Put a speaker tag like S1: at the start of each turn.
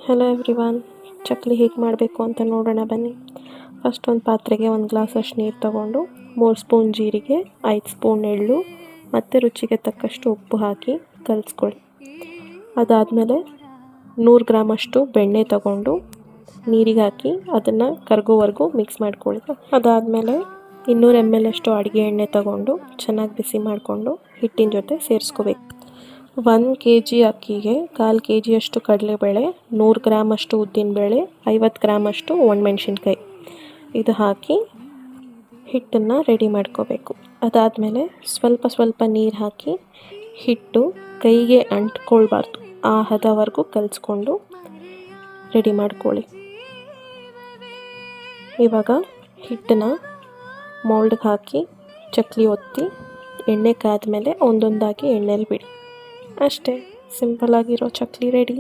S1: Hello everyone, chakli ಹೇಗೆ ಮಾಡಬೇಕು ಅಂತ ನೋಡೋಣ ಬನ್ನಿ. ಫಸ್ಟ್ ಒಂದು ಪಾತ್ರೆಗೆ 1 ಗ್ಲಾಸಷ್ಟು ನೀರು ತಗೊಂಡು 3 ಸ್ಪೂನ್ ಜೀರಿಗೆ, 5 ಸ್ಪೂನ್ ಎಳ್ಳು ಮತ್ತು ರುಚಿಗೆ ತಕ್ಕಷ್ಟು ಉಪ್ಪು ಹಾಕಿ ಕಲಿಸ್ಕೊಳ್ಳಿ. ಅದಾದಮೇಲೆ 100 ಗ್ರಾಮಷ್ಟು ಬೆಣ್ಣೆ ತಗೊಂಡು ನೀರಿಗೆ ಹಾಕಿ ಅದನ್ನು ಕರಗೋವರೆಗೂ ಮಿಕ್ಸ್ ಮಾಡ್ಕೊಳ್ಳಿ. ಅದಾದಮೇಲೆ 200 ml ಅಷ್ಟು ಅಡುಗೆ ಎಣ್ಣೆ ತಗೊಂಡು ಚೆನ್ನಾಗಿ ಬಿಸಿ ಮಾಡಿಕೊಂಡು ಹಿಟ್ಟಿನ ಜೊತೆ ಸೇರಿಸ್ಕೋಬೇಕು. 1 kg ಅಕ್ಕಿಗೆ 1/4 kg ಅಷ್ಟು ಕಡಲೆಬೇಳೆ, 100 ಗ್ರಾಮಷ್ಟು ಉದ್ದಿನಬೇಳೆ, 50 ಗ್ರಾಮಷ್ಟು ಒಣಮೆಣಸಿನ್ಕಾಯಿ ಇದು ಹಾಕಿ ಹಿಟ್ಟನ್ನು ರೆಡಿ ಮಾಡ್ಕೋಬೇಕು. ಅದಾದಮೇಲೆ ಸ್ವಲ್ಪ ನೀರು ಹಾಕಿ ಹಿಟ್ಟು ಕೈಗೆ ಅಂಟ್ಕೊಳ್ಬಾರ್ದು ಆ ಹದವರೆಗೂ ಕಲಿಸ್ಕೊಂಡು ರೆಡಿ ಮಾಡ್ಕೊಳ್ಳಿ. ಇವಾಗ ಹಿಟ್ಟನ್ನ ಮೋಲ್ಡ್ಗೆ ಹಾಕಿ ಚಕ್ಲಿ ಒತ್ತಿ ಎಣ್ಣೆ ಕಾದ್ಮೇಲೆ ಒಂದೊಂದಾಗಿ ಎಣ್ಣೆಲಿ ಬಿಡಿ. ಅಷ್ಟೇ, ಸಿಂಪಲ್ ಆಗಿರೋ ಚಕ್ಲಿ ರೆಡಿ.